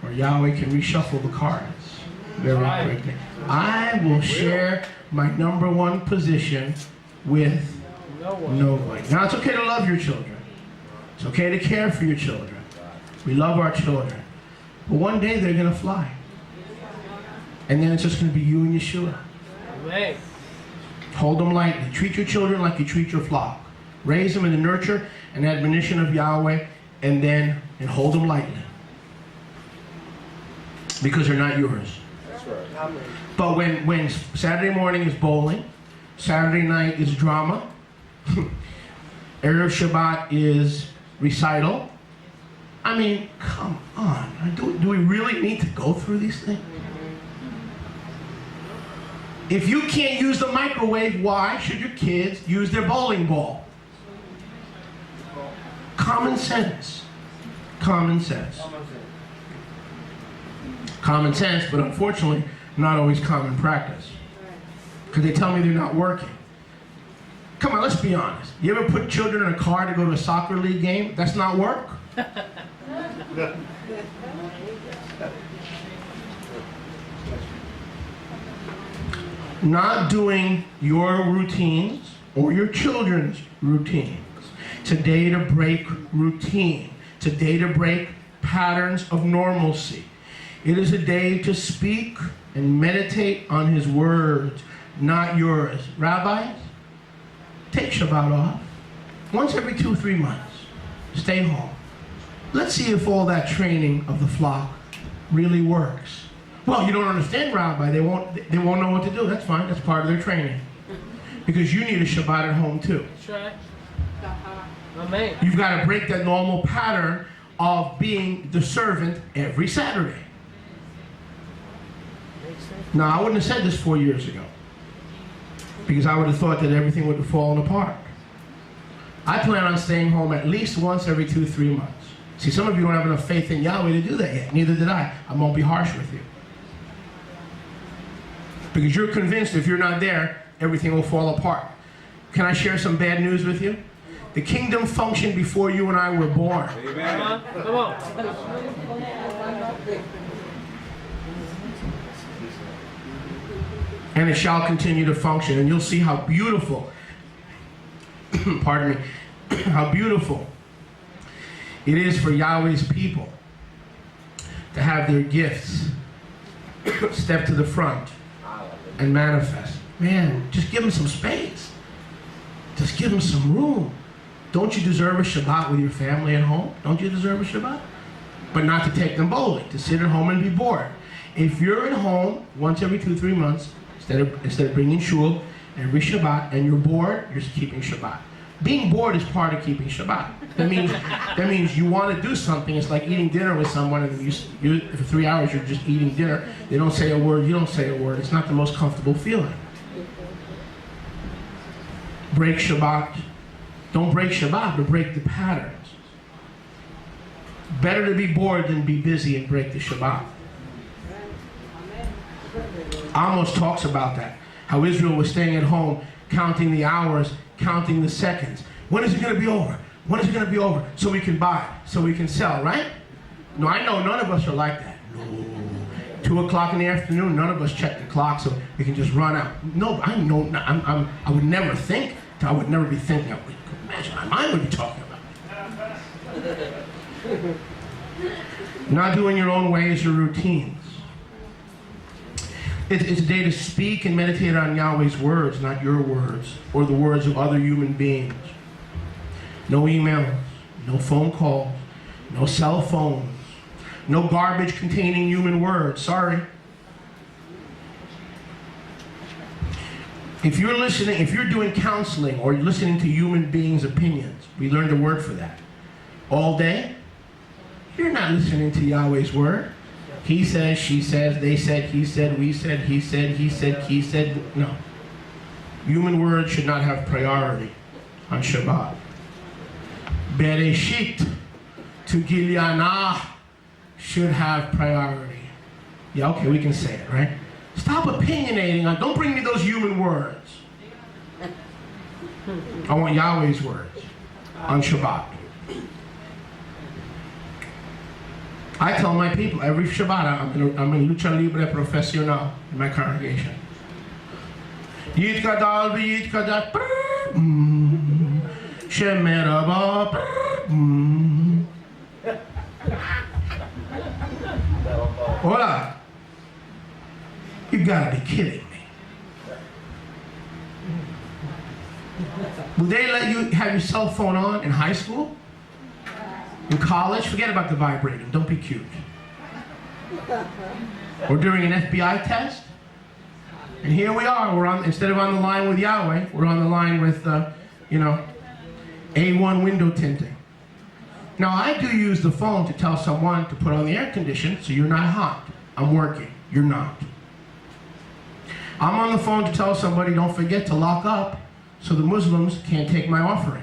or Yahweh can reshuffle the cards very quickly. I will share my number one position with nobody. Now, it's okay to love your children. It's okay to care for your children. We love our children. But one day they're going to fly. And then it's just going to be you and Yeshua. Amen. Hold them lightly. Treat your children like you treat your flock. Raise them in the nurture and admonition of Yahweh, and hold them lightly. Because they're not yours. That's right. But when Saturday morning is bowling, Saturday night is drama, Erev Shabbat is recital, I mean, come on. Do we really need to go through these things? If you can't use the microwave, why should your kids use their bowling ball? Common sense. Common sense. Common sense, but unfortunately, not always common practice. Because they tell me they're not working. Come on, let's be honest. You ever put children in a car to go to a soccer league game? That's not work. Not doing your routines or your children's routines. Today to break routine. Today to break patterns of normalcy. It is a day to speak and meditate on his words, not yours. Rabbis, take Shabbat off. Once every 2 or 3 months. Stay home. Let's see if all that training of the flock really works. Well, you don't understand, Rabbi. They won't know what to do. That's fine. That's part of their training. Because you need a Shabbat at home too. That's right. Amen. You've got to break that normal pattern of being the servant every Saturday. Now, I wouldn't have said this 4 years ago. Because I would have thought that everything would have fallen apart. I plan on staying home at least once every 2 or 3 months. See, some of you don't have enough faith in Yahweh to do that yet. Neither did I. I won't be harsh with you. Because you're convinced if you're not there, everything will fall apart. Can I share some bad news with you? The kingdom functioned before you and I were born. Amen. Come on. And it shall continue to function. And you'll see how beautiful, pardon me, how beautiful it is for Yahweh's people to have their gifts step to the front and manifest. Man, just give them some space. Just give them some room. Don't you deserve a Shabbat with your family at home? Don't you deserve a Shabbat? But not to take them bowling, to sit at home and be bored. If you're at home once every 2 or 3 months, instead of bringing shul every Shabbat, and you're bored, you're keeping Shabbat. Being bored is part of keeping Shabbat. That means you want to do something. It's like eating dinner with someone, and you for 3 hours you're just eating dinner. They don't say a word, you don't say a word. It's not the most comfortable feeling. Break Shabbat. Don't break Shabbat, but break the patterns. Better to be bored than be busy and break the Shabbat. Amos talks about that. How Israel was staying at home, counting the hours, counting the seconds. When is it going to be over? When is it going to be over? So we can buy, so we can sell, right? No, I know none of us are like that. No. 2 o'clock in the afternoon, none of us check the clock so we can just run out. No, I know. I would never think. I would never be thinking. I would imagine my mind would be talking about. Not doing your own ways or routines. It's a day to speak and meditate on Yahweh's words, not your words, or the words of other human beings. No emails, no phone calls, no cell phones, no garbage containing human words. Sorry. If you're doing counseling or you're listening to human beings' opinions, we learned a word for that, all day, you're not listening to Yahweh's word. He says, she says, they said, he said, we said, he said, he said, he said. No. Human words should not have priority on Shabbat. Bereshit to Gilyana should have priority. Yeah, okay, we can say it, right? Stop opinionating on, don't bring me those human words. I want Yahweh's words on Shabbat. I tell my people every Shabbat, I'm in lucha libre profesional in my congregation. Yit kadal v'yit kadat, shemeraba, hola. You gotta be kidding me. Will they let you have your cell phone on in high school? In college? Forget about the vibrating. Don't be cute. Or during an FBI test? And here we are. We're on, instead of on the line with Yahweh, we're on the line with, A1 window tinting. Now, I do use the phone to tell someone to put on the air conditioner so you're not hot. I'm working. You're not. I'm on the phone to tell somebody don't forget to lock up so the Muslims can't take my offering.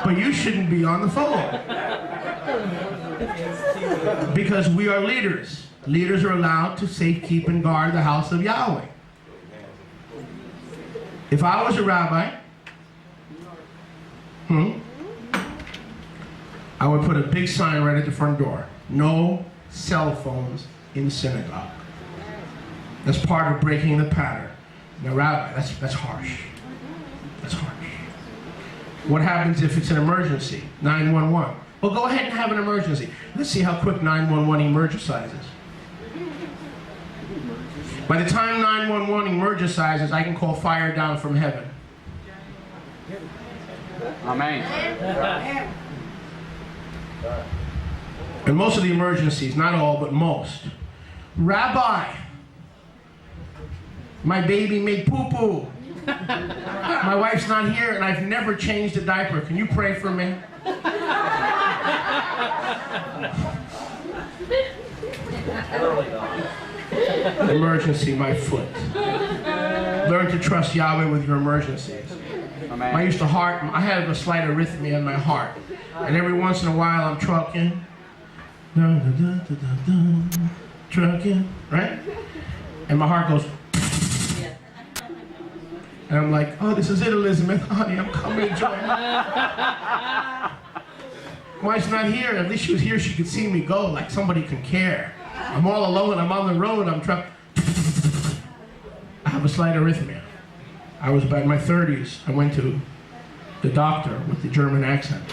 But you shouldn't be on the phone. Because we are leaders. Leaders are allowed to safekeep and guard the house of Yahweh. If I was a rabbi, I would put a big sign right at the front door. No cell phones in the synagogue. That's part of breaking the pattern. Now, Rabbi, that's harsh. That's harsh. What happens if it's an emergency? 911. Well, go ahead and have an emergency. Let's see how quick 911 emergicizes. By the time 911 emergicizes, I can call fire down from heaven. Amen. And most of the emergencies, not all, but most. Rabbi, my baby made poo-poo. My wife's not here and I've never changed a diaper. Can you pray for me? Emergency, my foot. Learn to trust Yahweh with your emergencies. Amen. I have a slight arrhythmia in my heart. And every once in a while I'm trucking. Trucking, right? And my heart goes. And I'm like, oh, this is it, Elizabeth. Honey, I'm coming to join. Wife's not here. At least she was here. She could see me go like somebody can care. I'm all alone. I'm on the road. I'm trucking. I have a slight arrhythmia. I was about in my 30s. I went to the doctor with the German accent.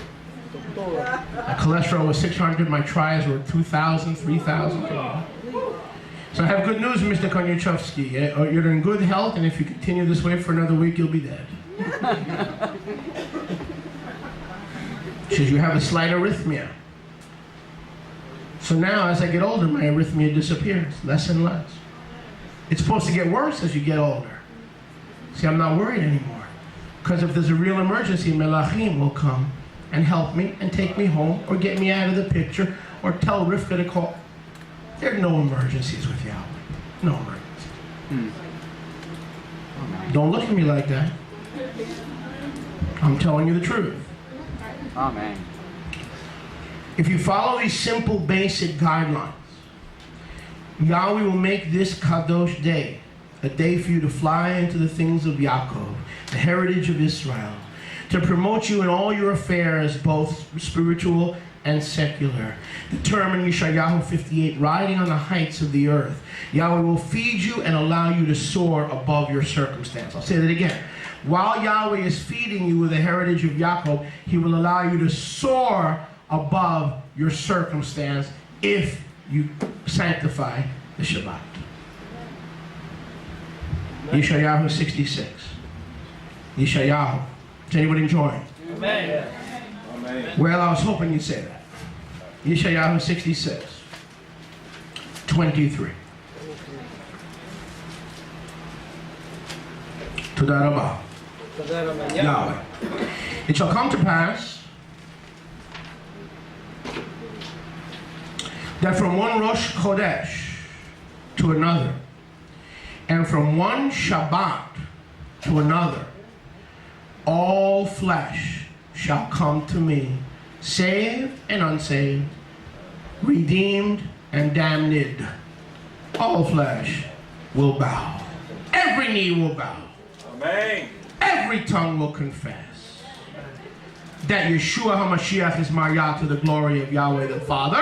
My cholesterol was 600. My trials were 2,000, 3,000. So I have good news, Mr. Konyachevsky. You're in good health, and if you continue this way for another week, you'll be dead. She says, you have a slight arrhythmia. So now, as I get older, my arrhythmia disappears, less and less. It's supposed to get worse as you get older. See, I'm not worried anymore. Because if there's a real emergency, Melachim will come and help me and take me home or get me out of the picture or tell Rivka to call. There are no emergencies with Yahweh. No emergencies. Don't look at me like that. I'm telling you the truth. Amen. If you follow these simple, basic guidelines, Yahweh will make this Kadosh day a day for you to fly into the things of Yaakov, the heritage of Israel, to promote you in all your affairs, both spiritual and secular. Determined Yeshayahu 58, riding on the heights of the earth. Yahweh will feed you and allow you to soar above your circumstance. I'll say that again. While Yahweh is feeding you with the heritage of Yaakov, He will allow you to soar above your circumstance if you sanctify the Shabbat. Yeshayahu 66. Yeshayahu. Is anybody enjoying? Amen. Well, I was hoping you'd say that. Yeshayahu 66, 23. Todah Rabbah. Yahweh. It shall come to pass that from one Rosh Chodesh to another, and from one Shabbat to another, all flesh shall come to me, saved and unsaved, redeemed and damned. All flesh will bow. Every knee will bow. Amen. Every tongue will confess that Yeshua HaMashiach is Maryah to the glory of Yahweh the Father.